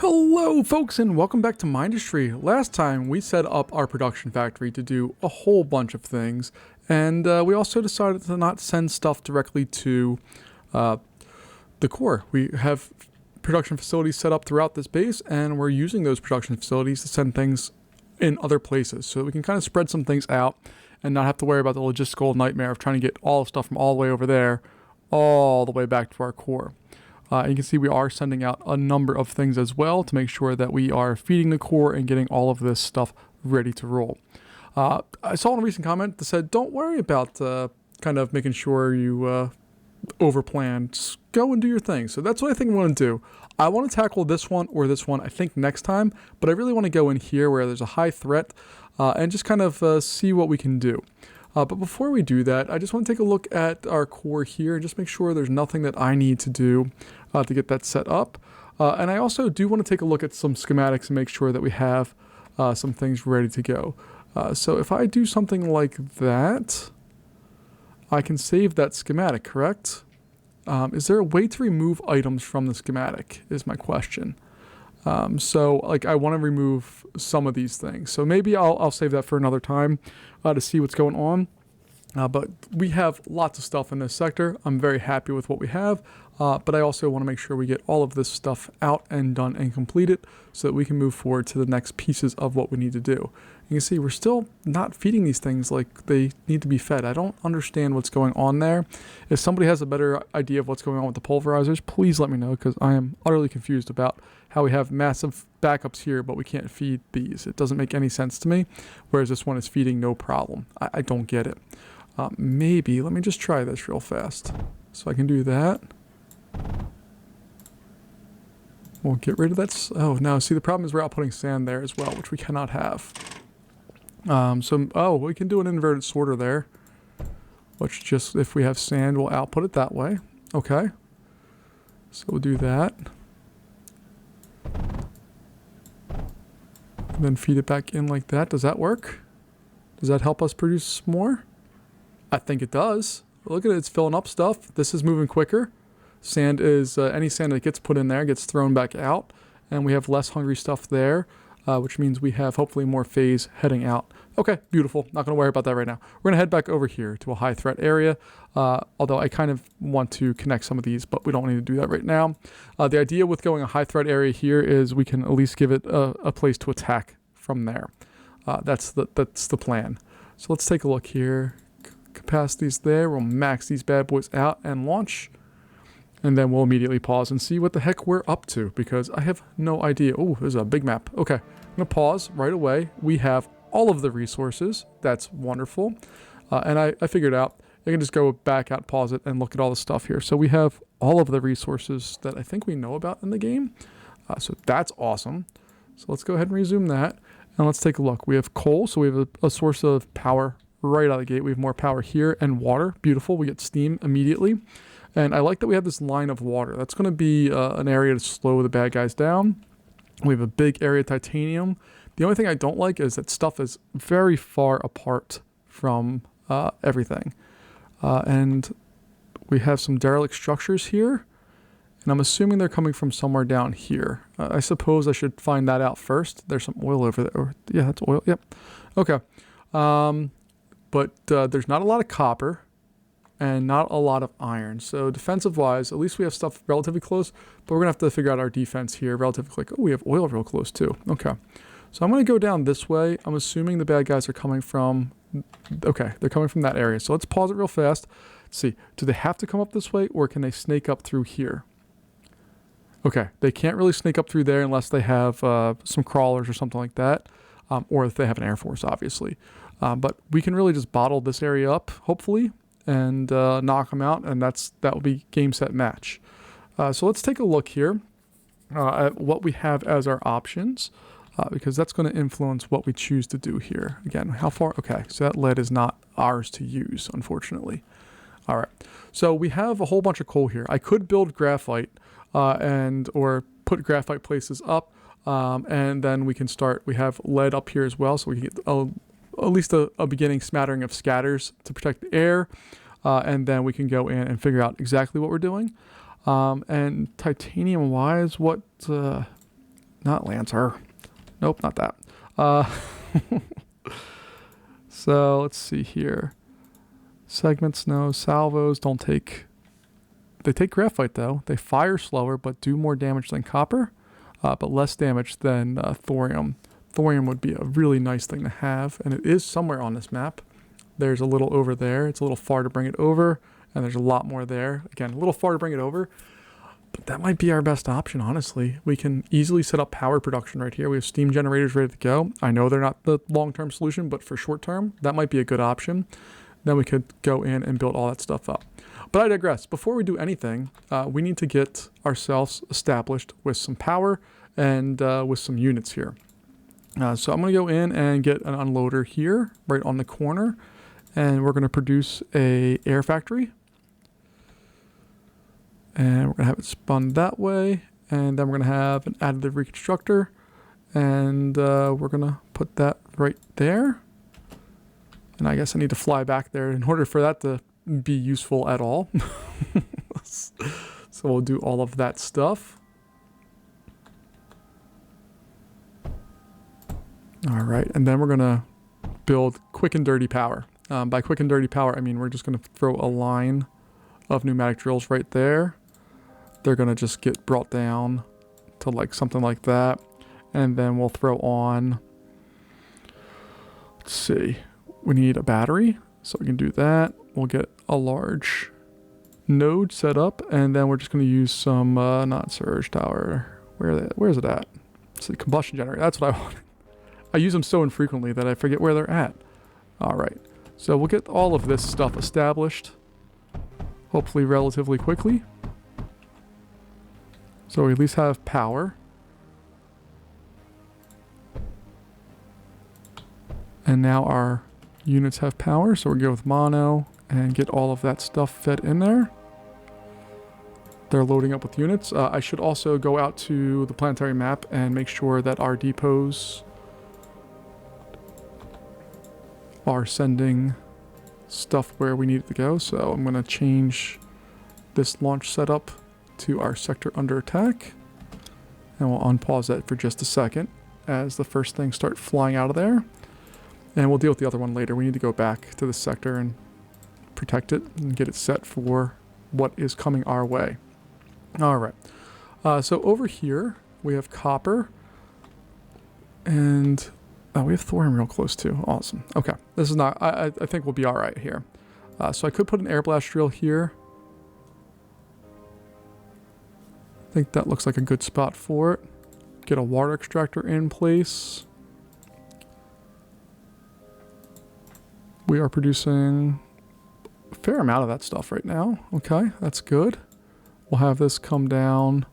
Hello folks and welcome back to Mindustry. Last time we set up our production factory to do a whole bunch of things, and we also decided to not send stuff directly to the core. We have production facilities set up throughout this base, and we're using those production facilities to send things in other places so we can kind of spread some things out and not have to worry about the logistical nightmare of trying to get all the stuff from all the way over there all the way back to our core. You can see we are sending out a number of things as well to make sure that we are feeding the core and getting all of this stuff ready to roll. I saw in a recent comment that said, don't worry about kind of making sure you overplan. Just go and do your thing. So that's what I think I want to do. I want to tackle this one or this one, I think, next time. But I really want to go in here where there's a high threat and just kind of see what we can do. But before we do that, I just want to take a look at our core here and just make sure there's nothing that I need to do to get that set up. And I also do want to take a look at some schematics and make sure that we have some things ready to go. So if I do something like that, I can save that schematic, correct? Is there a way to remove items from the schematic is my question. So like I want to remove some of these things. So maybe I'll save that for another time to see what's going on. But we have lots of stuff in this sector. I'm very happy with what we have. But I also want to make sure we get all of this stuff out and done and completed so that we can move forward to the next pieces of what we need to do. You can see we're still not feeding these things like they need to be fed. I don't understand what's going on there. If somebody has a better idea of what's going on with the pulverizers, please let me know, because I am utterly confused about how we have massive backups here, but we can't feed these. It doesn't make any sense to me, whereas this one is feeding no problem. I don't get it. Maybe, let me just try this real fast. So I can do that. We'll get rid of that. Oh, no. See, the problem is we're outputting sand there as well, which we cannot have. We can do an inverted sorter there. Which just, if we have sand, we'll output it that way. Okay. So we'll do that. And then feed it back in like that. Does that work? Does that help us produce more? I think it does. Look at it. It's filling up stuff. This is moving quicker. Sand is, any sand that gets put in there gets thrown back out. And we have less hungry stuff there, which means we have hopefully more phase heading out. Okay, beautiful. Not going to worry about that right now. We're going to head back over here to a high threat area. Although I kind of want to connect some of these, but we don't need to do that right now. The idea with going a high threat area here is we can at least give it a place to attack from there. That's the plan. So let's take a look here. Capacities there. We'll max these bad boys out and launch. And then we'll immediately pause and see what the heck we're up to, because I have no idea. Oh, there's a big map. Okay, I'm going to pause right away. We have all of the resources. That's wonderful. And I figured out I can just go back out, pause it, and look at all the stuff here. So we have all of the resources that I think we know about in the game. So that's awesome. So let's go ahead and resume that. And let's take a look. We have coal, so we have a source of power right out of the gate. We have more power here and water. Beautiful. We get steam immediately. And I like that we have this line of water. That's going to be an area to slow the bad guys down. We have a big area of titanium. The only thing I don't like is that stuff is very far apart from everything. And we have some derelict structures here. And I'm assuming they're coming from somewhere down here. I suppose I should find that out first. There's some oil over there. Yeah, that's oil. Yep. Okay. But there's not a lot of copper. And not a lot of iron. So defensive-wise, at least we have stuff relatively close. But we're going to have to figure out our defense here relatively quick. Oh, we have oil real close too. Okay. So I'm going to go down this way. I'm assuming the bad guys are coming from... Okay, they're coming from that area. So let's pause it real fast. Let's see. Do they have to come up this way, or can they snake up through here? Okay, they can't really snake up through there unless they have some crawlers or something like that. Or if they have an air force, obviously. But we can really just bottle this area up, hopefully, and knock them out, and that will be game, set, match. So let's take a look here at what we have as our options, because that's going to influence what we choose to do here. Again, how far? Okay, so that lead is not ours to use, unfortunately. All right, so we have a whole bunch of coal here. I could build graphite or put graphite places up, and then we can start. We have lead up here as well, so we can get at least a beginning smattering of scatters to protect the air, and then we can go in and figure out exactly what we're doing. And titanium wise, what not Lancer. Nope, not that. So let's see here. Segments, no. Salvos don't take... They take graphite though. They fire slower but do more damage than copper, but less damage than thorium. Thorium would be a really nice thing to have, and it is somewhere on this map. There's a little over there. It's a little far to bring it over, and there's a lot more there. Again, a little far to bring it over, but that might be our best option, honestly. We can easily set up power production right here. We have steam generators ready to go. I know they're not the long-term solution, but for short-term, that might be a good option. Then we could go in and build all that stuff up. But I digress. Before we do anything, we need to get ourselves established with some power and with some units here. So I'm going to go in and get an unloader here, right on the corner. And we're going to produce a air factory. And we're going to have it spun that way. And then we're going to have an additive reconstructor. And we're going to put that right there. And I guess I need to fly back there in order for that to be useful at all. So we'll do all of that stuff. All right, and then we're gonna build quick and dirty power. By quick and dirty power, I mean we're just gonna throw a line of pneumatic drills right there. They're gonna just get brought down to like something like that. And then we'll throw on, let's see, we need a battery, so we can do that. We'll get a large node set up, and then we're just going to use some, not surge tower. Where is it at? It's the combustion generator. That's what I want. I use them so infrequently that I forget where they're at. All right. So we'll get all of this stuff established, hopefully relatively quickly. So we at least have power. And now our units have power, so we'll go with mono and get all of that stuff fed in there. They're loading up with units. I should also go out to the planetary map and make sure that our depots are sending stuff where we need it to go. So I'm going to change this launch setup to our sector under attack. And we'll unpause that for just a second as the first things start flying out of there. And we'll deal with the other one later. We need to go back to the sector and protect it and get it set for what is coming our way. All right. So over here, we have copper. And we have thorium real close too. Awesome. Okay. This is not... I think we'll be all right here. So I could put an air blast drill here. I think that looks like a good spot for it. Get a water extractor in place. We are producing a fair amount of that stuff right now. Okay, that's good. We'll have this come down.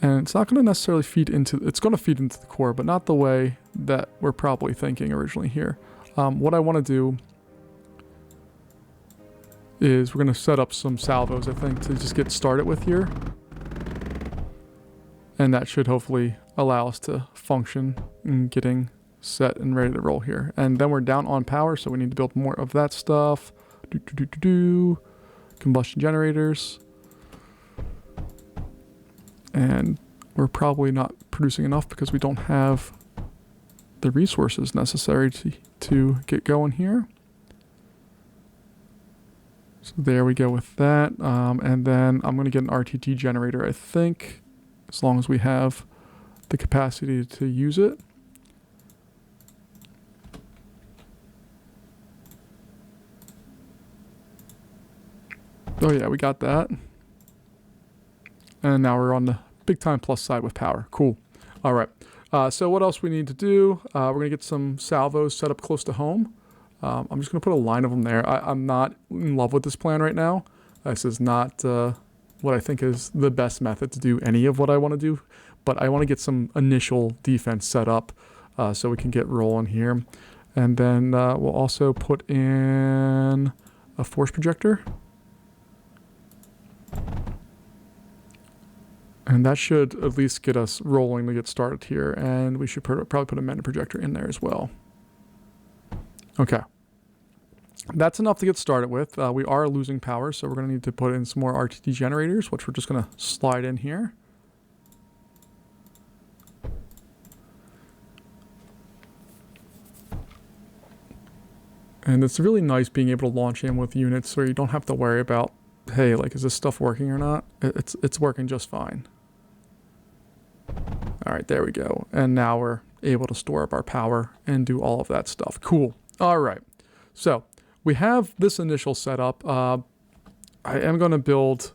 And it's not going to necessarily feed into... It's going to feed into the core, but not the way that we're probably thinking originally here. What I want to do is we're going to set up some salvos, I think, to just get started with here. And that should hopefully allow us to function in getting set and ready to roll here. And then we're down on power, so we need to build more of that stuff. Combustion generators. And we're probably not producing enough because we don't have the resources necessary to get going here. So there we go with that. And then I'm going to get an RTT generator, I think, as long as we have the capacity to use it. Oh yeah, we got that. And now we're on the big time plus side with power. Cool. All right. So what else we need to do? We're going to get some salvos set up close to home. I'm just going to put a line of them there. I'm not in love with this plan right now. This is not what I think is the best method to do any of what I want to do. But I want to get some initial defense set up so we can get rolling here. And then we'll also put in a force projector. And that should at least get us rolling to get started here. And we should probably put a meta projector in there as well. Okay. That's enough to get started with. We are losing power, so we're going to need to put in some more RTT generators, which we're just going to slide in here. And it's really nice being able to launch in with units where you don't have to worry about, hey, like, is this stuff working or not? It's working just fine. All right, there we go. And now we're able to store up our power and do all of that stuff. Cool. All right. So we have this initial setup. I am going to build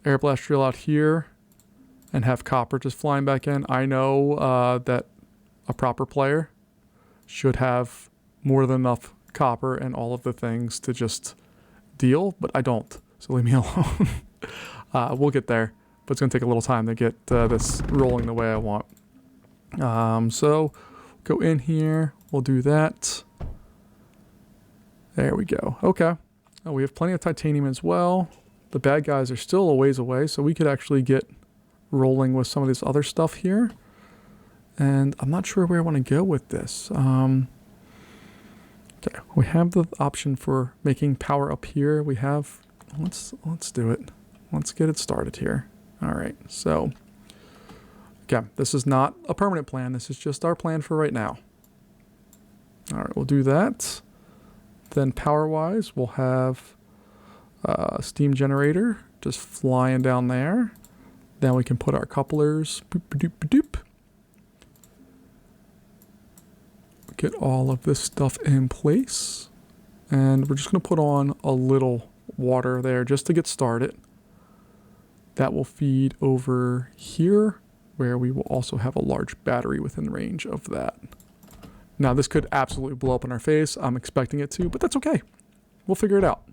air blast drill out here and have copper just flying back in. I know that a proper player should have more than enough copper and all of the things to just deal, but I don't. So leave me alone. We'll get there, but it's going to take a little time to get this rolling the way I want. So go in here. We'll do that. There we go. Okay. Oh, we have plenty of titanium as well. The bad guys are still a ways away, so we could actually get rolling with some of this other stuff here. And I'm not sure where I want to go with this. Okay, we have the option for making power up here. We have, let's do it. Let's get it started here. All right, so, okay, this is not a permanent plan. This is just our plan for right now. All right, we'll do that. Then power-wise, we'll have a steam generator just flying down there. Then we can put our couplers, boop-a-doop-a-doop. Get all of this stuff in place. And we're just going to put on a little water there just to get started. That will feed over here, where we will also have a large battery within range of that. Now, this could absolutely blow up in our face. I'm expecting it to, but that's okay. We'll figure it out.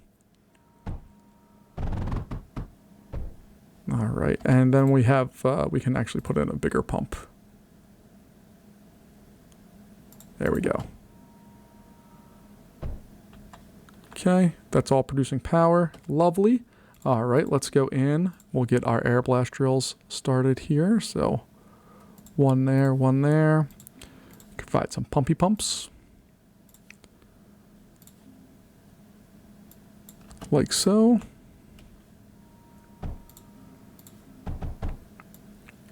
All right, and then we have, we can actually put in a bigger pump. There we go. Okay, that's all producing power. Lovely. All right, let's go in. We'll get our air blast drills started here. So one there, one there. Provide some pumpy pumps. Like so.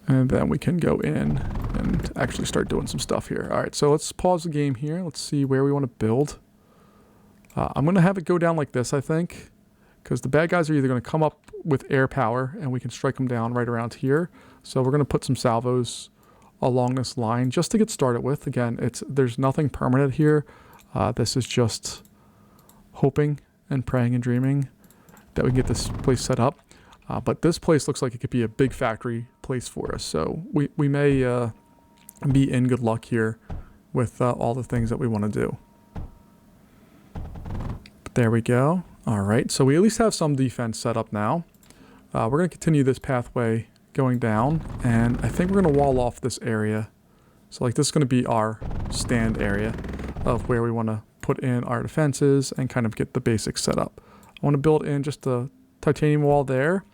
And then we can go in and actually start doing some stuff here. All right, so let's pause the game here. Let's see where we want to build. I'm going to have it go down like this, I think, because the bad guys are either going to come up with air power and we can strike them down right around here. So we're going to put some salvos along this line just to get started with. Again, there's nothing permanent here. This is just hoping and praying and dreaming that we can get this place set up. But this place looks like it could be a big factory place for us. So we may be in good luck here with all the things that we want to do. But there we go. All right, so we at least have some defense set up now. We're going to continue this pathway going down, and I think we're going to wall off this area. So like this is going to be our stand area of where we want to put in our defenses and kind of get the basics set up. I want to build in just a titanium wall there,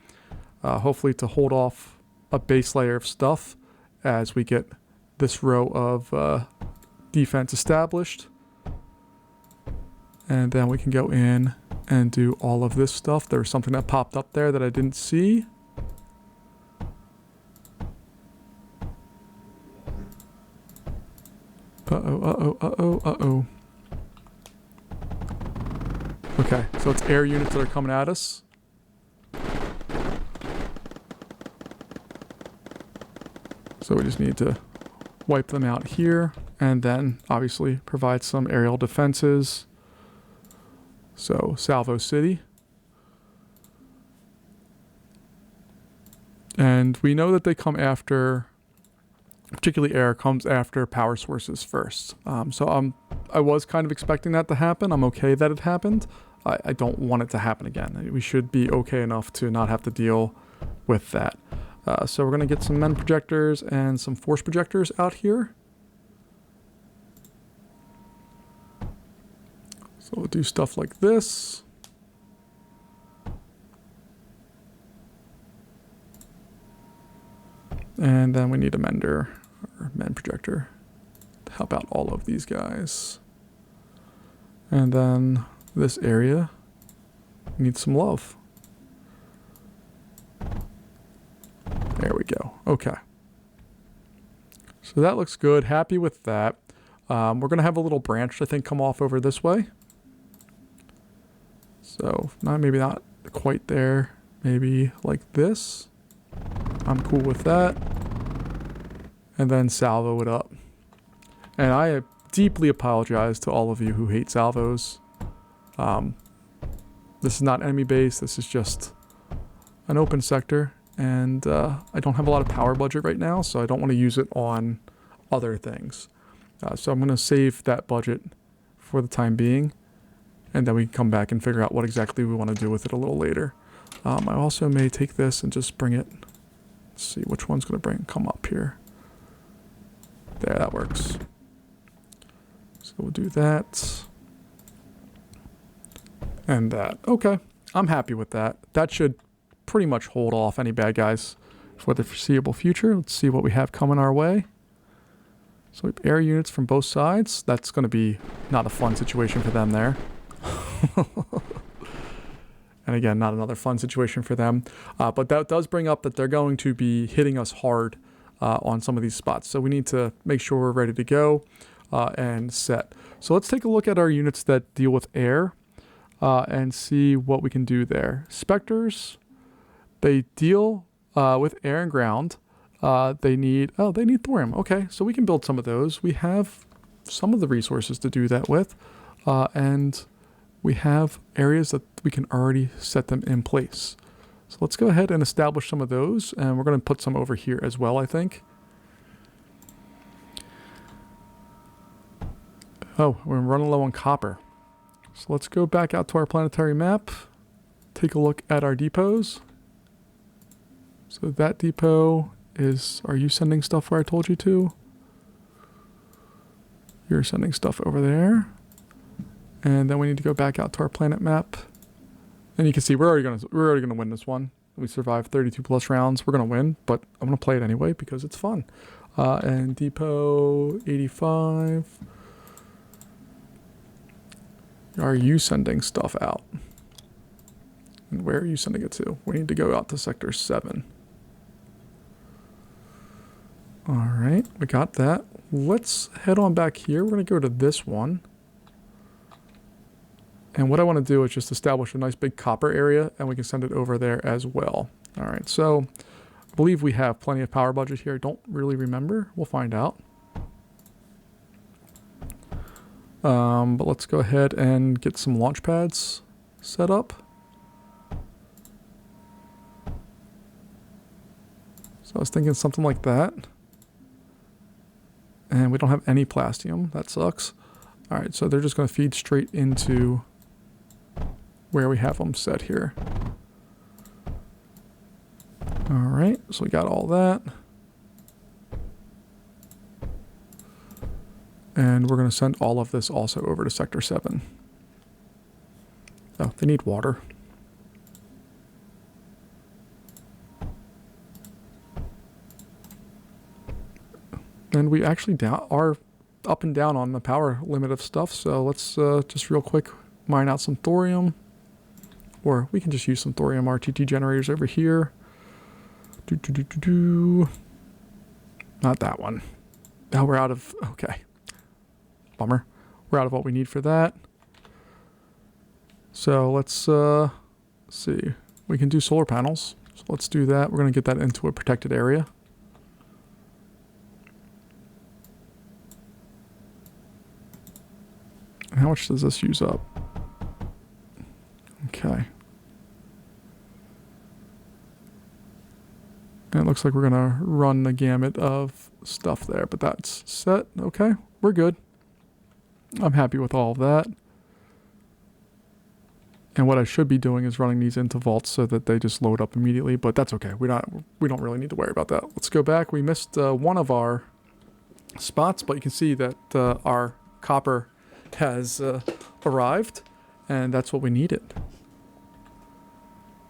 hopefully to hold off a base layer of stuff as we get this row of defense established. And then we can go in and do all of this stuff. There was something that popped up there that I didn't see. Uh-oh, uh-oh, uh-oh, uh-oh. Okay, so it's air units that are coming at us. So we just need to wipe them out here and then obviously provide some aerial defenses. So Salvo City. And we know that they come after, particularly air comes after power sources first. I was kind of expecting that to happen. I'm okay that it happened. I don't want it to happen again. We should be okay enough to not have to deal with that. So we're going to get some men projectors and some force projectors out here. So we'll do stuff like this. And then we need a mender or men projector to help out all of these guys. And then this area needs some love. There we go. Okay. So that looks good. Happy with that. We're going to have a little branch, I think, come off over this way. So maybe not quite there. Maybe like this. I'm cool with that. And then salvo it up. And I deeply apologize to all of you who hate salvos. This is not enemy base. This is just an open sector. And I don't have a lot of power budget right now, so I don't want to use it on other things. So I'm going to save that budget for the time being. And then we can come back and figure out what exactly we want to do with it a little later. I also may take this and just bring it. Let's see which one's going to come up here. There, that works. So we'll do that. And that. Okay, I'm happy with that. That should pretty much hold off any bad guys for the foreseeable future. Let's see what we have coming our way. So we have air units from both sides. That's going to be not a fun situation for them there. And again, not another fun situation for them. But that does bring up that they're going to be hitting us hard on some of these spots. So we need to make sure we're ready to go and set. So let's take a look at our units that deal with air and see what we can do there. Spectres, they deal with air and ground. They need thorium. Okay, so we can build some of those. We have some of the resources to do that with. And we have areas that we can already set them in place. So let's go ahead and establish some of those, and we're going to put some over here as well, I think. Oh, we're running low on copper. So let's go back out to our planetary map, take a look at our depots. So that depot is, are you sending stuff where I told you to? You're sending stuff over there. And then we need to go back out to our planet map. And you can see we're already gonna win this one. We survived 32 plus rounds. We're gonna win, but I'm gonna play it anyway because it's fun. And depot 85. Are you sending stuff out? And where are you sending it to? We need to go out to sector 7. All right, we got that. Let's head on back here. We're gonna go to this one. And what I want to do is just establish a nice big copper area, and we can send it over there as well. All right, so I believe we have plenty of power budget here. I don't really remember. We'll find out. But let's go ahead and get some launch pads set up. So I was thinking something like that. And we don't have any plastium. That sucks. All right, so they're just going to feed straight into where we have them set here. All right, so we got all that. And we're going to send all of this also over to Sector 7. Oh, they need water. And we actually are up and down on the power limit of stuff, so let's just real quick mine out some thorium. Or we can just use some thorium RTT generators over here. Not that one. Now we're out of... Okay. Bummer. We're out of what we need for that. So let's see. We can do solar panels. So let's do that. We're going to get that into a protected area. And how much does this use up? Okay. And it looks like we're going to run the gamut of stuff there, but that's set. Okay, we're good. I'm happy with all of that. And what I should be doing is running these into vaults so that they just load up immediately, but that's okay. We don't really need to worry about that. Let's go back. We missed one of our spots, but you can see that our copper has arrived, and that's what we needed.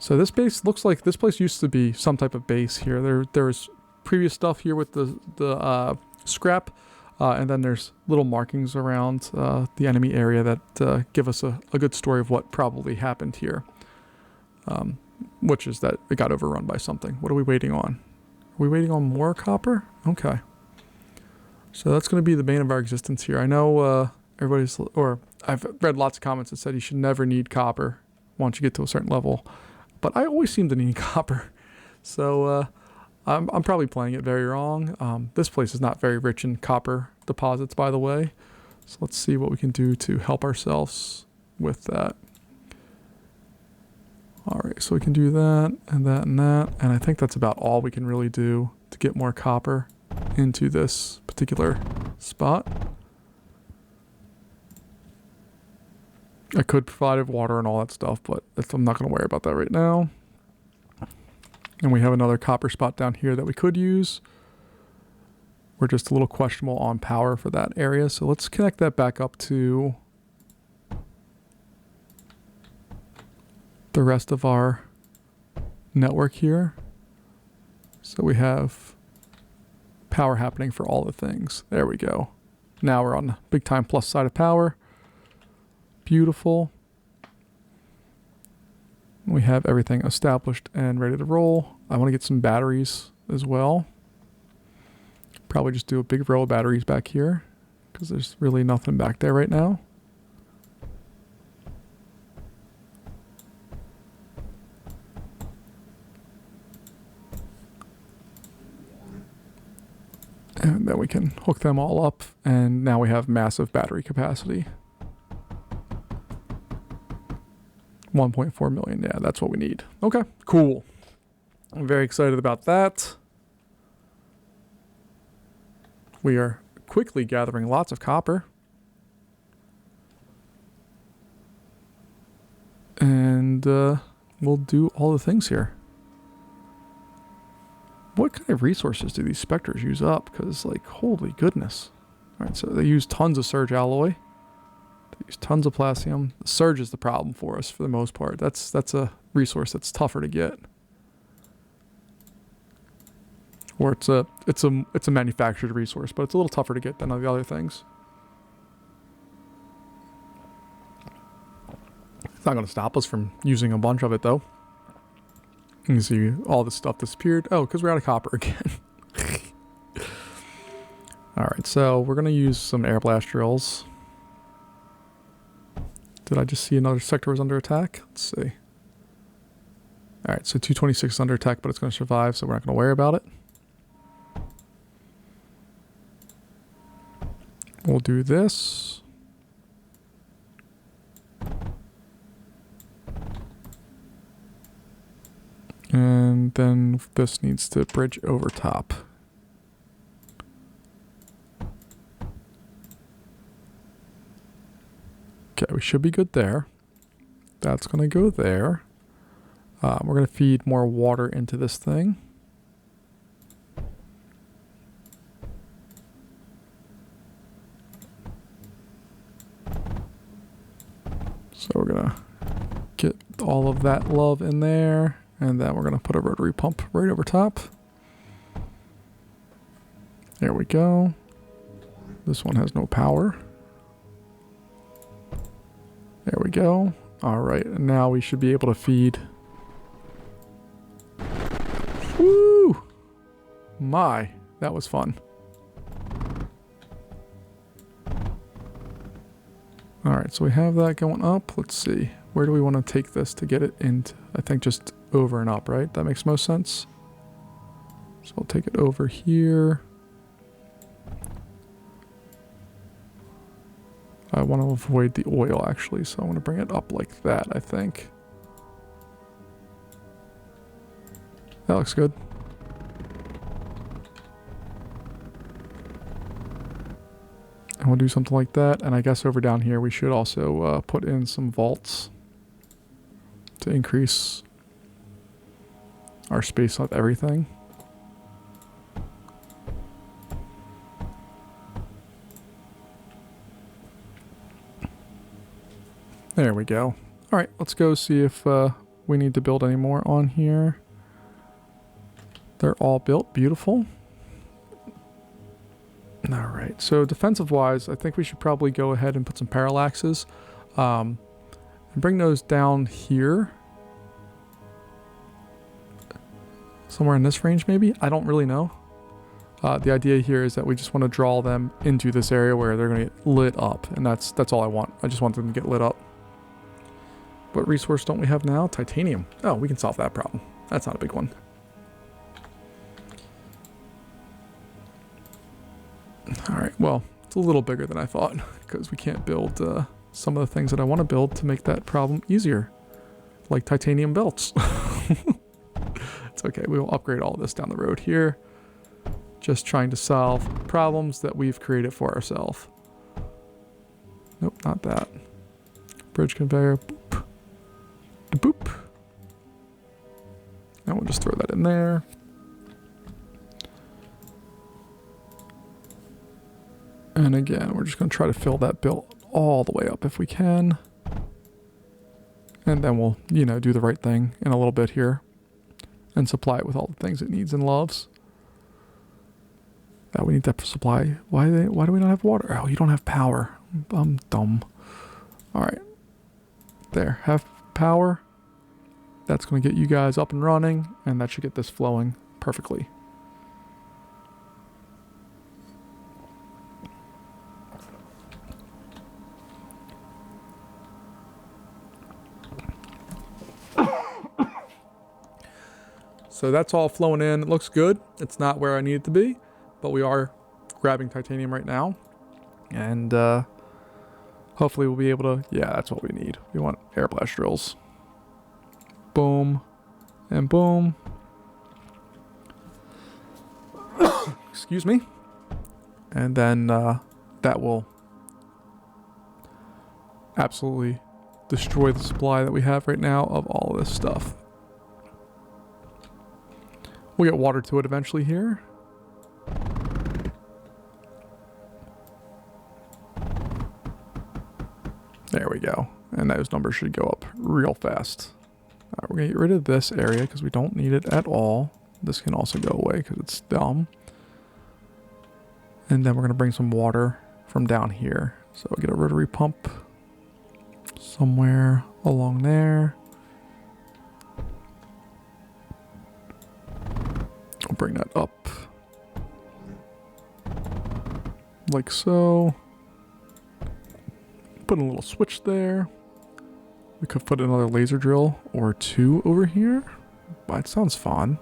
So this base looks like this place used to be some type of base here. There's previous stuff here with the scrap, and then there's little markings around the enemy area that give us a good story of what probably happened here, which is that it got overrun by something. What are we waiting on? Are we waiting on more copper? Okay. So that's going to be the bane of our existence here. I know everybody's, or I've read lots of comments that said you should never need copper once you get to a certain level. But I always seem to need copper. So I'm probably playing it very wrong. This place is not very rich in copper deposits, by the way. So let's see what we can do to help ourselves with that. All right, so we can do that and that and that. And I think that's about all we can really do to get more copper into this particular spot. I could provide water and all that stuff, but I'm not going to worry about that right now. And we have another copper spot down here that we could use. We're just a little questionable on power for that area. So let's connect that back up to the rest of our network here. So we have power happening for all the things. There we go. Now we're on the big time plus side of power. Beautiful. We have everything established and ready to roll. I want to get some batteries as well. Probably just do a big row of batteries back here because there's really nothing back there right now. And then we can hook them all up, and now we have massive battery capacity. 1.4 million, yeah, that's what we need. Okay, cool. I'm very excited about that. We are quickly gathering lots of copper. And we'll do all the things here. What kind of resources do these specters use up? Because, like, holy goodness. All right, so they use tons of surge alloy. They use tons of platinum. The surge is the problem for us for the most part. That's a resource that's tougher to get. Or it's a manufactured resource, but it's a little tougher to get than the other things. It's not going to stop us from using a bunch of it, though. You can see all this stuff disappeared. Oh, because we're out of copper again. Alright, so we're going to use some air blast drills. Did I just see another sector was under attack? Let's see. Alright, so 226 is under attack, but it's going to survive, so we're not going to worry about it. We'll do this. And then this needs to bridge over top. Okay, we should be good there. That's going to go there. We're going to feed more water into this thing. So we're going to get all of that love in there. And then we're going to put a rotary pump right over top. There we go. This one has no power. There we go. All right, and now we should be able to feed. Woo! My, that was fun. All right, so we have that going up. Let's see. Where do we want to take this to get it into? I think just over and up, right? That makes most sense. So we'll take it over here. I want to avoid the oil, actually, so I want to bring it up like that, I think. That looks good. And we'll do something like that. And I guess over down here, we should also put in some vaults to increase our space with everything. There we go. All right, let's go see if we need to build any more on here. They're all built. Beautiful. All right, so defensive-wise, I think we should probably go ahead and put some parallaxes. And bring those down here. Somewhere in this range, maybe? I don't really know. The idea here is that we just want to draw them into this area where they're going to get lit up. And that's all I want. I just want them to get lit up. What resource don't we have now? Titanium. Oh, we can solve that problem. That's not a big one. Alright, well, it's a little bigger than I thought, because we can't build some of the things that I want to build to make that problem easier. Like titanium belts. It's okay, we will upgrade all this down the road here. Just trying to solve problems that we've created for ourselves. Nope, not that. Bridge conveyor. Boop. Boop. And we'll just throw that in there. And again, we're just going to try to fill that bill all the way up if we can. And then we'll, you know, do the right thing in a little bit here. And supply it with all the things it needs and loves. We need that supply. Why do we not have water? Oh, you don't have power. I'm dumb. Alright. There. Have power. That's going to get you guys up and running. And that should get this flowing perfectly. So that's all flowing in. It looks good. It's not where I need it to be, but we are grabbing titanium right now. And hopefully we'll be able to... Yeah, that's what we need. We want air blast drills. Boom. And boom. Excuse me. And then that will absolutely destroy the supply that we have right now of all of this stuff. We'll get water to it eventually here. There we go. And those numbers should go up real fast. Alright, we're going to get rid of this area because we don't need it at all. This can also go away because it's dumb. And then we're going to bring some water from down here. So we'll get a rotary pump somewhere along there. I'll bring that up like so. Put a little switch there. We could put another laser drill or two over here. That sounds fun.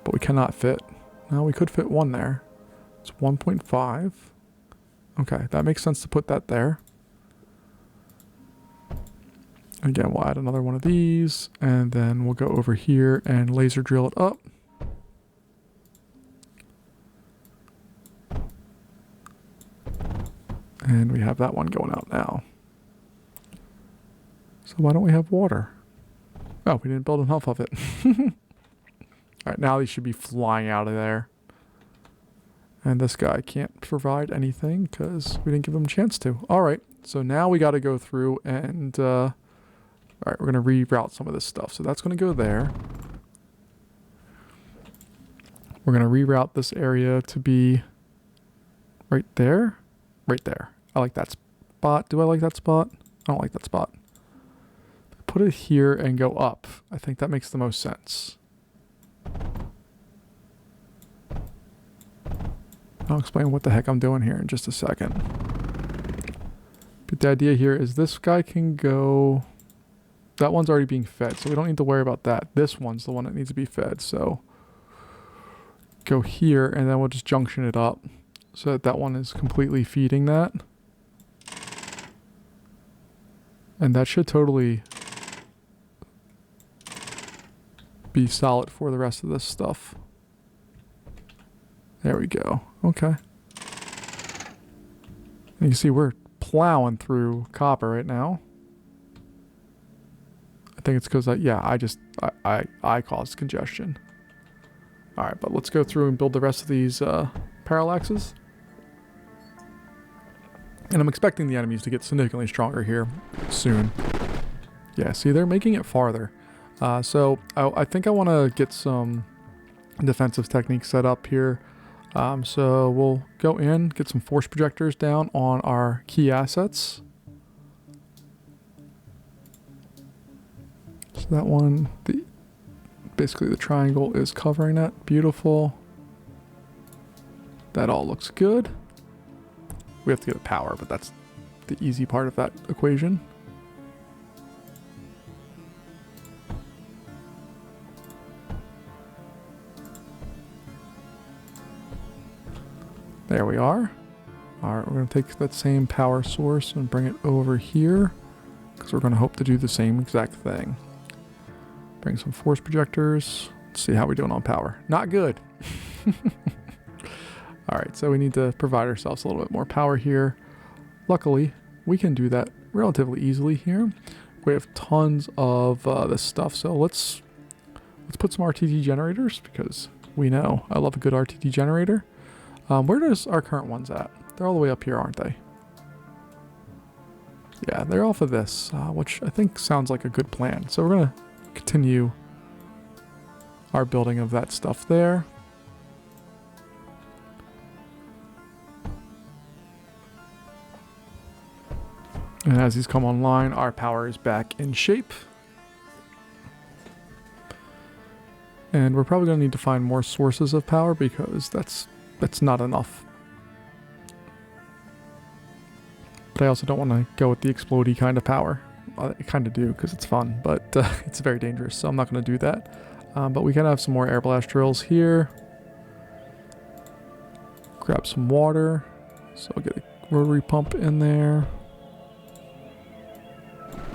But we cannot fit. No, we could fit one there. It's 1.5. Okay, that makes sense to put that there. Again, we'll add another one of these. And then we'll go over here and laser drill it up. And we have that one going out now. So why don't we have water? Oh, we didn't build enough of it. Alright, now these should be flying out of there. And this guy can't provide anything because we didn't give him a chance to. Alright, so now we got to go through and... Alright, we're going to reroute some of this stuff. So that's going to go there. We're going to reroute this area to be right there. Right there. I like that spot. Do I like that spot? I don't like that spot. Put it here and go up. I think that makes the most sense. I'll explain what the heck I'm doing here in just a second. But the idea here is this guy can go... That one's already being fed, so we don't need to worry about that. This one's the one that needs to be fed, so... Go here, and then we'll just junction it up. So that that one is completely feeding that. And that should totally be solid for the rest of this stuff. There we go. Okay. And you can see we're plowing through copper right now. I think it's because I caused congestion. Alright, but let's go through and build the rest of these parallaxes. And I'm expecting the enemies to get significantly stronger here soon. Yeah, see, they're making it farther. So I think I want to get some defensive techniques set up here. So we'll go in, get some force projectors down on our key assets. So that one, basically the triangle is covering that. Beautiful. That all looks good. We have to get power, but that's the easy part of that equation. There we are. All right, we're going to take that same power source and bring it over here because we're going to hope to do the same exact thing. Bring some force projectors. Let's see how we're doing on power. Not good. All right, so we need to provide ourselves a little bit more power here. Luckily, we can do that relatively easily here. We have tons of this stuff, so let's put some RTD generators because we know I love a good RTD generator. Where does our current ones at? They're all the way up here, aren't they? Yeah, they're off of this, which I think sounds like a good plan. So we're going to continue our building of that stuff there. And as these come online, our power is back in shape. And we're probably going to need to find more sources of power because that's not enough. But I also don't want to go with the explodey kind of power. I kind of do because it's fun, but it's very dangerous, so I'm not going to do that. But we can have some more air blast drills here. Grab some water. So I'll get a rotary pump in there.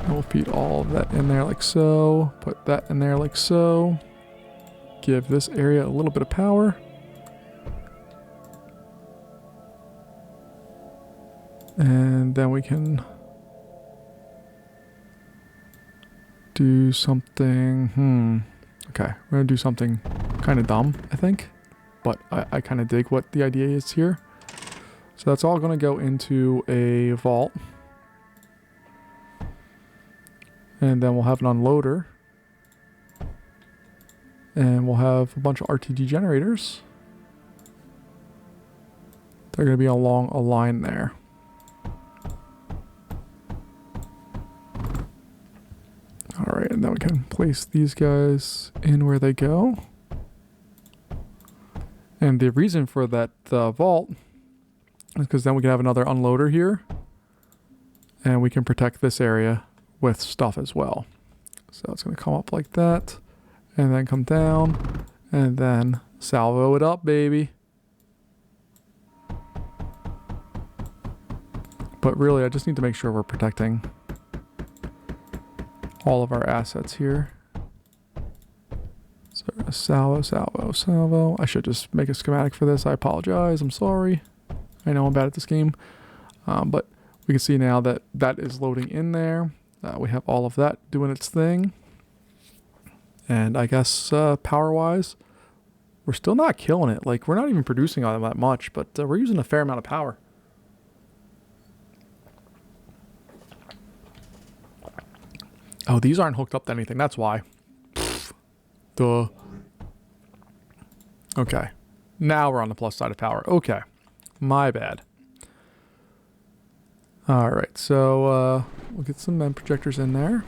And we'll feed all of that in there like so. Put that in there like so. Give this area a little bit of power. And then we can do something, okay, we're gonna do something kind of dumb, I think, but I kind of dig what the idea is here. So that's all gonna go into a vault. And then we'll have an unloader. And we'll have a bunch of RTD generators. They're gonna be along a line there. Alright, and then we can place these guys in where they go. And the reason for that vault is because then we can have another unloader here. And we can protect this area with stuff as well. So it's going to come up like that. And then come down. And then salvo it up, baby. But really, I just need to make sure we're protecting all of our assets here. So salvo, salvo, salvo. I should just make a schematic for this. I apologize. I'm sorry. I know I'm bad at this game. But we can see now that that is loading in there. We have all of that doing its thing. And I guess power-wise, we're still not killing it. Like, we're not even producing all that much, but we're using a fair amount of power. Oh, these aren't hooked up to anything. That's why. Duh. Okay. Now we're on the plus side of power. Okay. My bad. Alright, so we'll get some MEM projectors in there.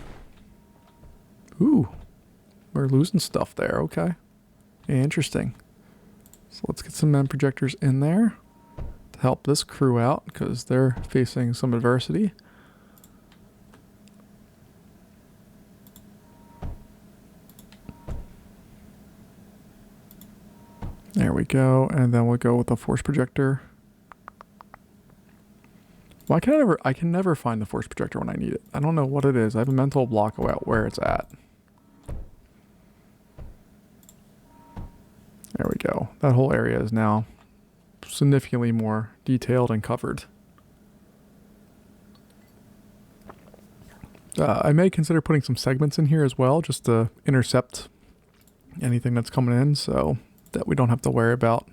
Ooh. We're losing stuff there. Okay. Interesting. So let's get some MEM projectors in there to help this crew out because they're facing some adversity. There we go, and then we'll go with the force projector. Why can I can never find the force projector when I need it. I don't know what it is. I have a mental block about where it's at. There we go. That whole area is now significantly more detailed and covered. I may consider putting some segments in here as well, just to intercept anything that's coming in, so that we don't have to worry about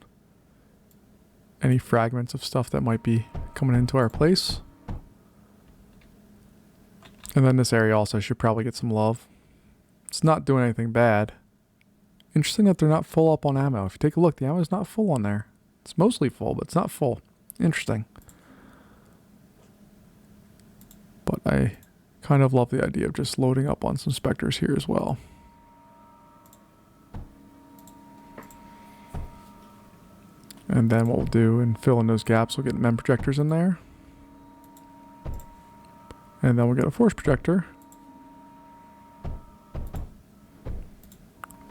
any fragments of stuff that might be coming into our place. And then this area also should probably get some love. It's not doing anything bad. Interesting that they're not full up on ammo. If you take a look, the ammo is not full on there. It's mostly full, but it's not full. Interesting. But I kind of love the idea of just loading up on some Spectres here as well. And then what we'll do and fill in those gaps, we'll get MEM projectors in there. And then we'll get a force projector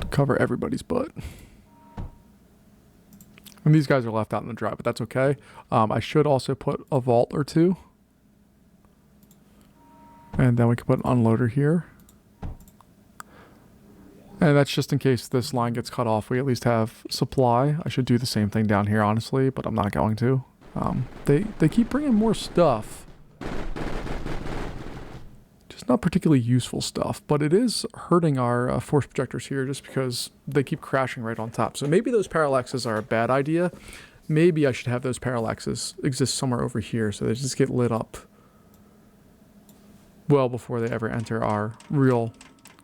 to cover everybody's butt. And these guys are left out in the dry, but that's okay. I should also put a vault or two. And then we can put an unloader here. And that's just in case this line gets cut off. We at least have supply. I should do the same thing down here, honestly, but I'm not going to. They keep bringing more stuff. Just not particularly useful stuff, but it is hurting our force projectors here just because they keep crashing right on top. So maybe those parallaxes are a bad idea. Maybe I should have those parallaxes exist somewhere over here so they just get lit up well before they ever enter our real,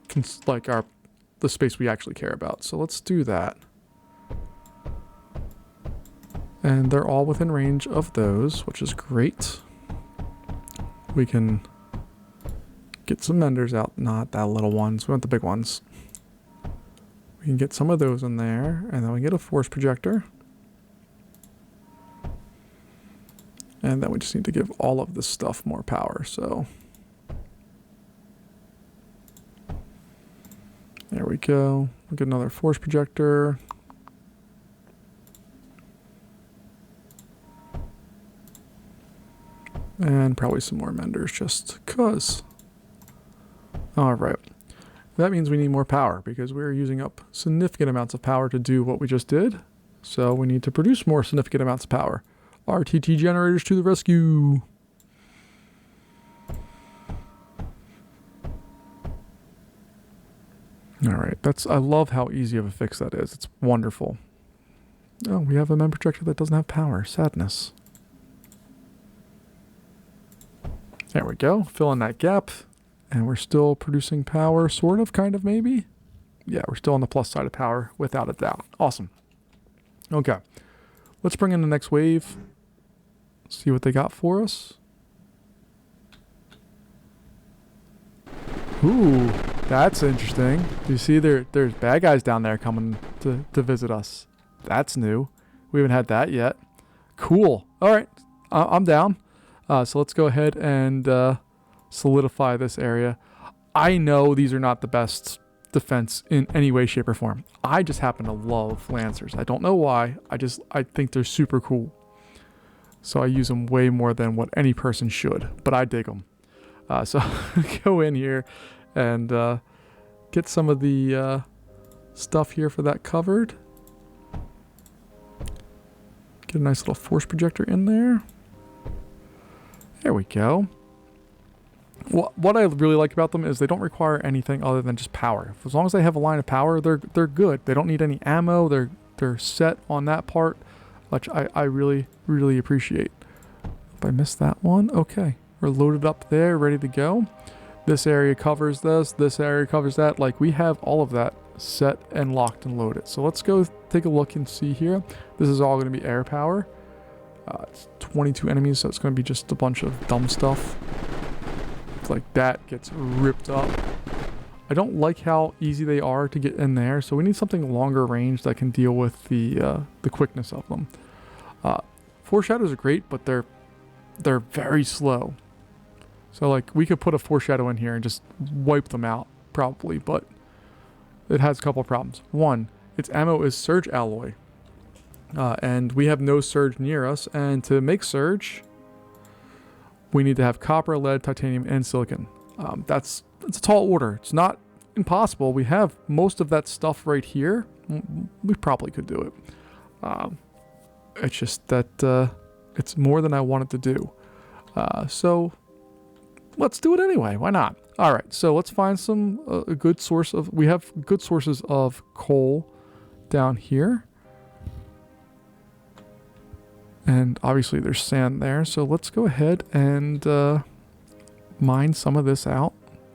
the space we actually care about. So let's do that. And they're all within range of those, which is great. We can get some menders out, not that little ones. We want the big ones. We can get some of those in there, and then we get a force projector. And then we just need to give all of this stuff more power, so. There we go. We'll get another force projector. And probably some more menders just cause. All right. That means we need more power because we're using up significant amounts of power to do what we just did. So we need to produce more significant amounts of power. RTT generators to the rescue. All right. I love how easy of a fix that is. It's wonderful. Oh, we have a member projector that doesn't have power. Sadness. There we go. Fill in that gap. And we're still producing power, sort of, kind of, maybe? Yeah, we're still on the plus side of power, without a doubt. Awesome. Okay. Let's bring in the next wave. See what they got for us. Ooh, that's interesting. Do you see there's bad guys down there coming to visit us? That's new. We haven't had that yet. Cool. All right. I'm down. So let's go ahead and solidify this area. I know these are not the best defense in any way, shape, or form. I just happen to love Lancers. I don't know why. I think they're super cool. So I use them way more than what any person should, but I dig them. So go in here and get some of the stuff here for that covered. Get a nice little force projector in there. There we go. What I really like about them is they don't require anything other than just power. As long as they have a line of power, they're good. They don't need any ammo. They're set on that part, which I really, really appreciate. If I missed that one, okay. We're loaded up there, ready to go. This area covers this. This area covers that. Like, we have all of that set and locked and loaded. So let's go take a look and see here. This is all going to be air power. It's 22 enemies, so it's going to be just a bunch of dumb stuff. It's like that gets ripped up. I don't like how easy they are to get in there, so we need something longer range that can deal with the quickness of them. Foreshadows are great, but they're very slow. So like we could put a foreshadow in here and just wipe them out probably, but it has a couple of problems. One, its ammo is surge alloy. And we have no surge near us, and to make surge, we need to have copper, lead, titanium, and silicon. That's a tall order. It's not impossible. We have most of that stuff right here. We probably could do it. It's just that it's more than I wanted to do. So let's do it anyway. Why not? All right. So let's find some a good source of. We have good sources of coal down here. And obviously there's sand there, so let's go ahead and mine some of this out.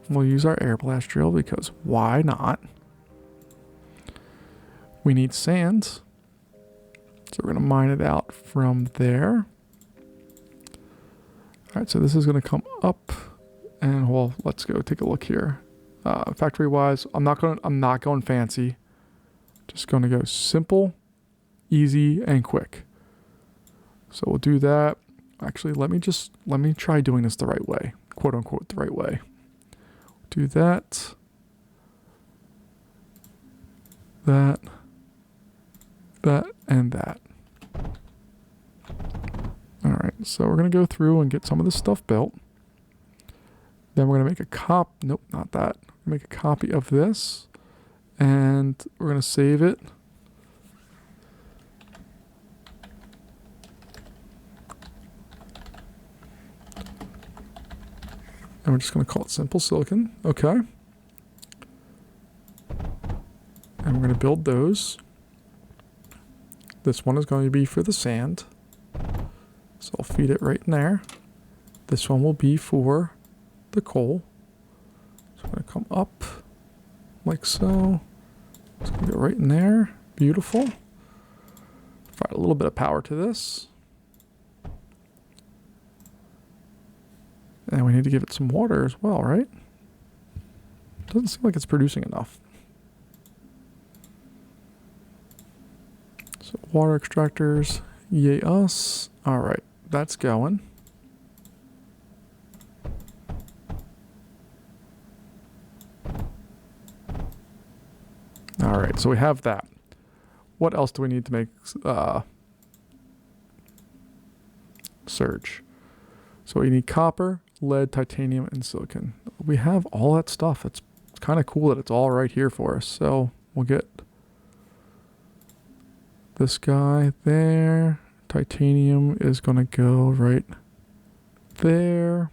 We'll use our air blast drill because why not? We need sand, so we're going to mine it out from there. All right, so this is going to come up, and well, let's go take a look here. Factory-wise, I'm not going fancy. Just going to go simple, easy, and quick. So we'll do that. Actually, let me try doing this the right way, quote unquote, the right way. Do that, and that. so we're going to go through and get some of this stuff built. Then we're going to make a nope, not that. Make a copy of this, and we're going to save it. And we're just going to call it simple silicon. Okay. And we're going to build those. This one is going to be for the sand. So I'll feed it right in there. This one will be for the coal. So I'm going to come up like so. It's going to go right in there. Beautiful. Provide a little bit of power to this. And we need to give it some water as well, right? Doesn't seem like it's producing enough. So water extractors, yay us. All right, that's going. All right, so we have that. What else do we need to make surge? So we need copper, lead, titanium, and silicon. We have all that stuff. It's kind of cool that it's all right here for us. So we'll get this guy there. Titanium is going to go right there.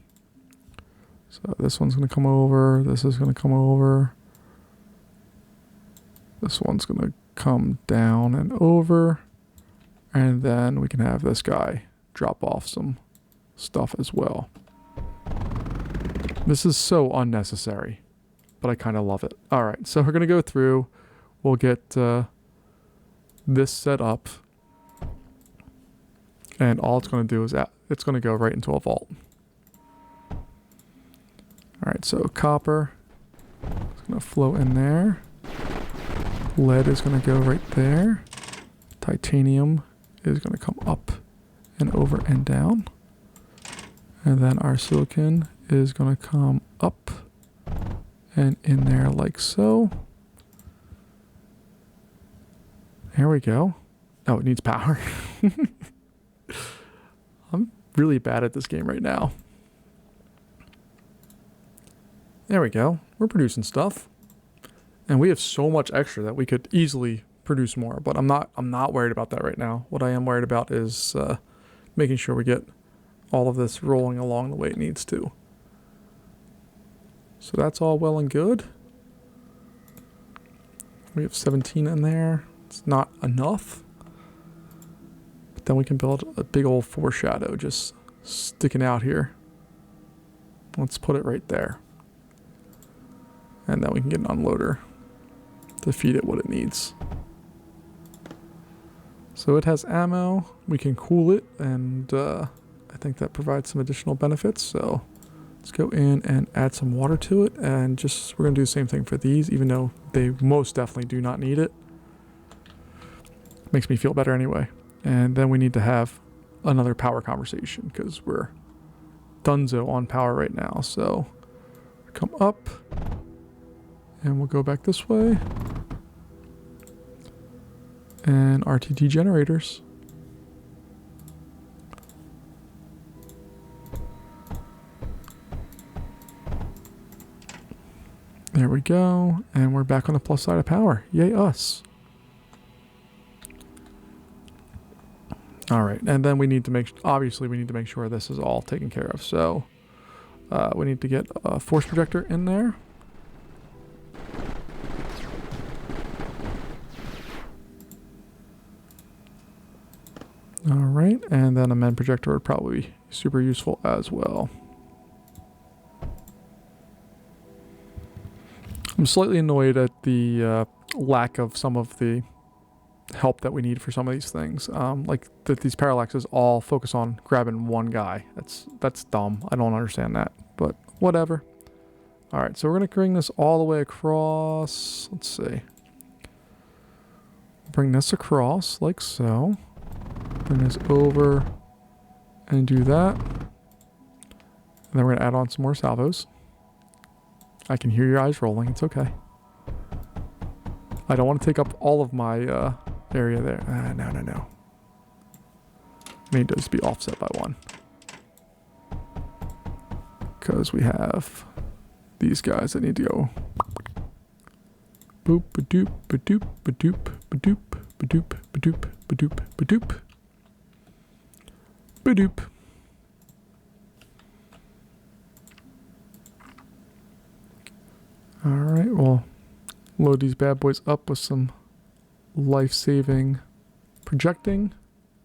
So this one's going to come over. This is going to come over. This one's going to come down and over. And then we can have this guy drop off some stuff as well. This is so unnecessary, but I kind of love it. All right, so we're going to go through. We'll get this set up. And all it's going to do is it's going to go right into a vault. All right, so copper is going to flow in there. Lead is going to go right there. Titanium is going to come up and over and down. And then our silicon is going to come up and in there like so. There we go. Oh, it needs power. I'm really bad at this game right now. There we go. We're producing stuff. And we have so much extra that we could easily produce more, but I'm not worried about that right now. What I am worried about is making sure we get all of this rolling along the way it needs to. So that's all well and good. We have 17 in there. It's not enough. But then we can build a big old foreshadow just sticking out here. Let's put it right there. And then we can get an unloader to feed it what it needs. So it has ammo. We can cool it, and I think that provides some additional benefits. So let's go in and add some water to it, and we're gonna do the same thing for these, even though they most definitely do not need it. Makes me feel better anyway. And then we need to have another power conversation because we're dunzo on power right now. So come up, and we'll go back this way. And RTG generators. There we go. And we're back on the plus side of power. Yay us. All right. And then we need to obviously we need to make sure this is all taken care of. So we need to get a force projector in there. All right, and then a MEN projector would probably be super useful as well. I'm slightly annoyed at the lack of some of the help that we need for some of these things. Like that these parallaxes all focus on grabbing one guy. That's dumb. I don't understand that, but whatever. All right, so we're gonna bring this all the way across. Let's see. Bring this across like so. Bring this over and do that. And then we're going to add on some more salvos. I can hear your eyes rolling. It's okay. I don't want to take up all of my area there. No. May just be offset by one. because we have these guys that need to go. Boop, ba-doop, ba-doop, ba-doop, ba-doop, ba-doop, ba-doop, ba-doop, ba-doop. Ba-doop. Alright, well, load these bad boys up with some life-saving projecting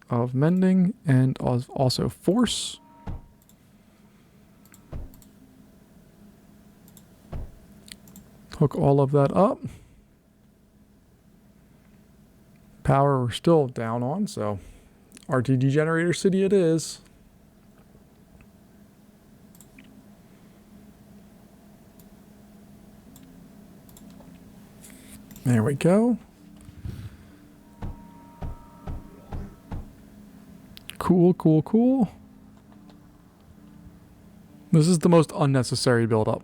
of mending and also force. Hook all of that up. Power we're still down on, so RTG generator city it is. There we go. Cool, cool, cool. This is the most unnecessary build-up.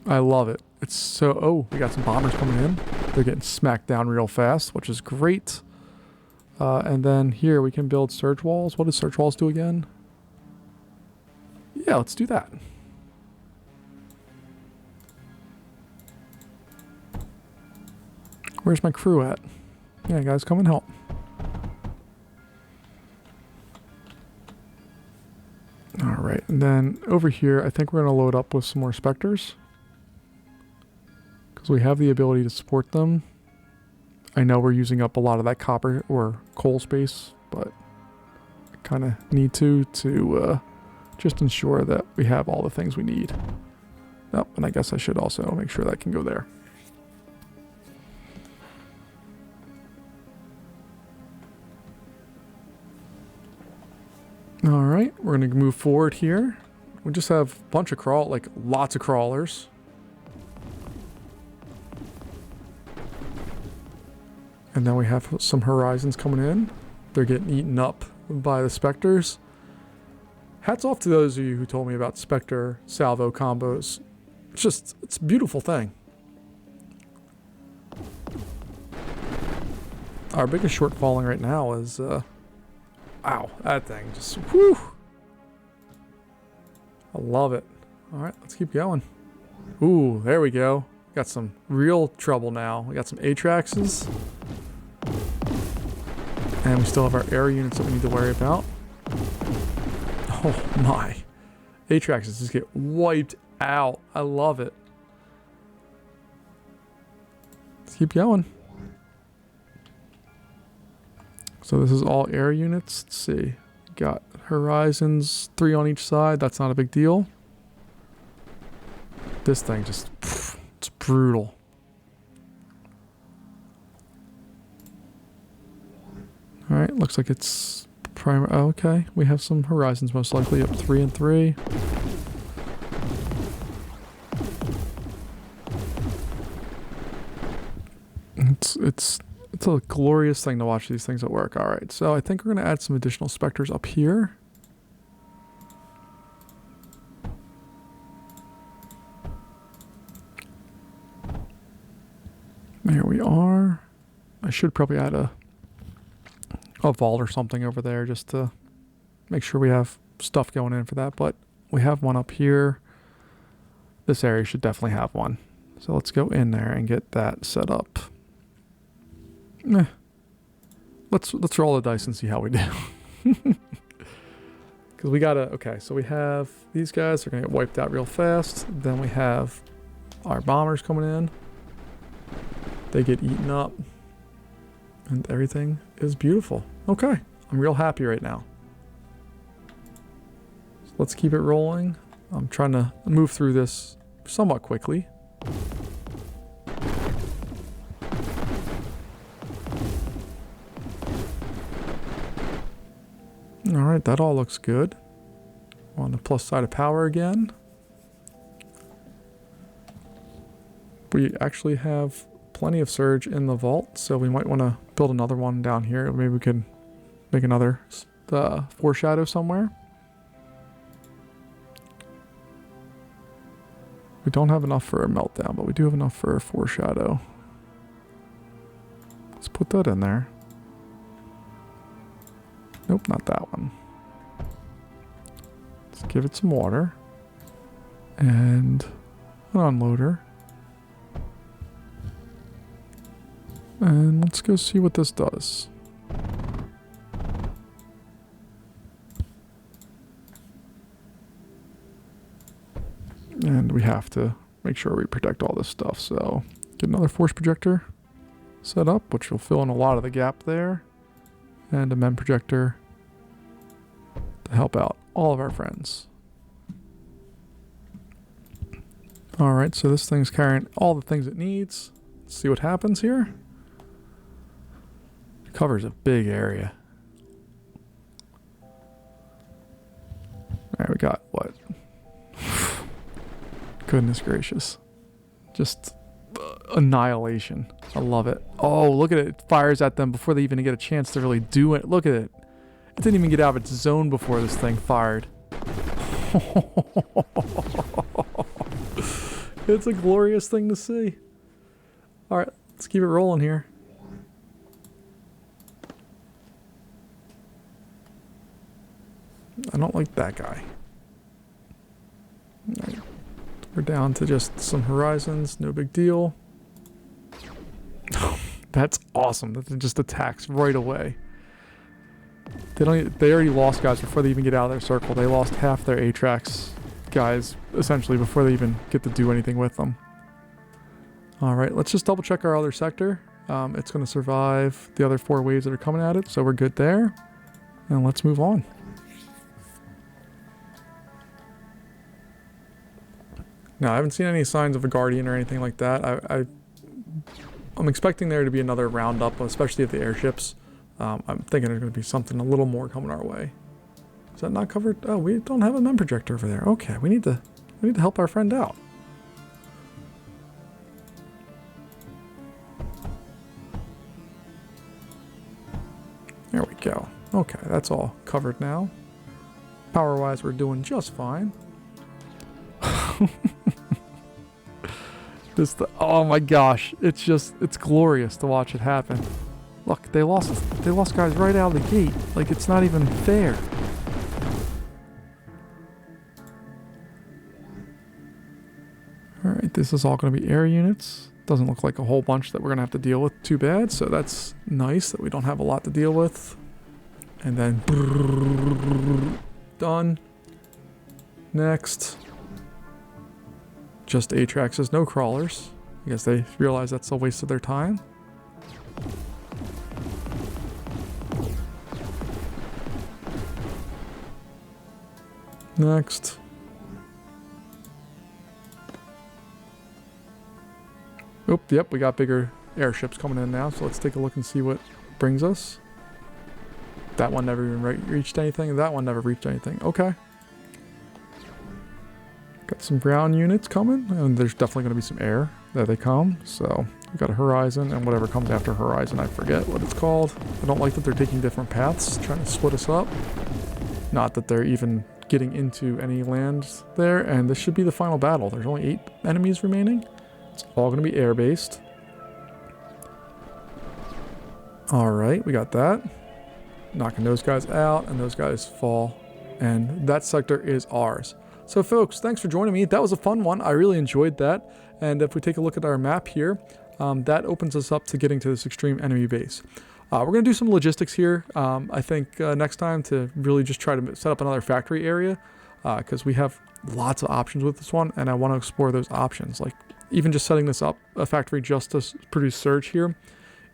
I love it. It's so... Oh, we got some bombers coming in. They're getting smacked down real fast, which is great. And then here we can build surge walls. What does surge walls do again? Yeah, let's do that. Where's my crew at? Yeah, guys, come and help. Alright, and then over here, I think we're going to load up with some more specters. Because we have the ability to support them. I know we're using up a lot of that copper or coal space, but I kind of need to just ensure that we have all the things we need. Oh, and I guess I should also make sure that can go there. Alright, we're going to move forward here. We just have a bunch of lots of crawlers. And then we have some horizons coming in. They're getting eaten up by the specters. Hats off to those of you who told me about specter salvo combos. It's a beautiful thing. Our biggest shortfalling right now is, wow, that thing just, whew. I love it. All right, let's keep going. Ooh, there we go. Got some real trouble now. We got some Atraxes. And we still have our air units that we need to worry about. Oh my. Atraxes just get wiped out. I love it. Let's keep going. So this is all air units. Let's see. Got horizons, 3 on each side. That's not a big deal. This thing just, it's brutal. Alright, looks like it's primer. Oh, okay, we have some horizons most likely up 3 and 3. It's a glorious thing to watch these things at work. Alright, so I think we're going to add some additional specters up here. There we are. I should probably add a vault or something over there just to make sure we have stuff going in for that. But we have one up here. This area should definitely have one. So let's go in there and get that set up. Let's roll the dice and see how we do. Because we gotta, okay, so we have these guys, they're gonna get wiped out real fast. Then we have our bombers coming in. They get eaten up. And everything is beautiful. Okay, I'm real happy right now. So let's keep it rolling. I'm trying to move through this somewhat quickly. Alright, that all looks good. On the plus side of power again. We actually have plenty of surge in the vault, so we might want to build another one down here. Maybe we could make another foreshadow somewhere. We don't have enough for a meltdown, but we do have enough for a foreshadow. Let's put that in there. Nope, not that one. Let's give it some water. And an unloader. And let's go see what this does. And we have to make sure we protect all this stuff. So get another force projector set up, which will fill in a lot of the gap there. And a mem projector to help out all of our friends. Alright, so this thing's carrying all the things it needs. Let's see what happens here. It covers a big area. Alright, we got what? Goodness gracious. Just annihilation. I love it. Oh, look at it. It fires at them before they even get a chance to really do it. Look at it. It didn't even get out of its zone before this thing fired. It's a glorious thing to see. Alright, let's keep it rolling here. I don't like that guy. Right. We're down to just some horizons, no big deal. That's awesome. That just attacks right away. They already lost guys before they even get out of their circle. They lost half their Atrax guys essentially before they even get to do anything with them. Alright, let's just double check our other sector. It's going to survive the other 4 waves that are coming at it, so we're good there. And let's move on. Now, I haven't seen any signs of a Guardian or anything like that. I'm expecting there to be another roundup, especially at the airships. I'm thinking there's going to be something a little more coming our way. Is that not covered? Oh, we don't have a mem projector over there. Okay, we need to help our friend out. There we go. Okay, that's all covered now. Power-wise, we're doing just fine. Oh my gosh, it's glorious to watch it happen. Look, they lost guys right out of the gate. Like, it's not even fair. Alright, this is all going to be air units. Doesn't look like a whole bunch that we're going to have to deal with too bad, so that's nice that we don't have a lot to deal with. And then done. Next. Just Atraxes, no crawlers. I guess they realize that's a waste of their time. Next. Oop, yep, we got bigger airships coming in now, so let's take a look and see what brings us. That one never even reached anything, that one never reached anything. Okay. Got some ground units coming, and there's definitely going to be some air that they come. So we've got a horizon, and whatever comes after horizon, I forget what it's called. I don't like that they're taking different paths, trying to split us up. Not that they're even getting into any land there, and this should be the final battle. There's only 8 enemies remaining. It's all going to be air-based. Alright, we got that. Knocking those guys out, and those guys fall. And that sector is ours. So folks, thanks for joining me. That was a fun one. I really enjoyed that. And if we take a look at our map here, that opens us up to getting to this extreme enemy base. We're going to do some logistics here, I think, next time to really just try to set up another factory area. Because we have lots of options with this one, and I want to explore those options. Like, even just setting this up, a factory just to produce Surge here,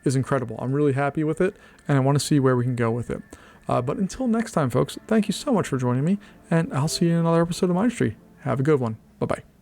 is incredible. I'm really happy with it, and I want to see where we can go with it. But until next time, folks, thank you so much for joining me, and I'll see you in another episode of Mindustry. Have a good one. Bye-bye.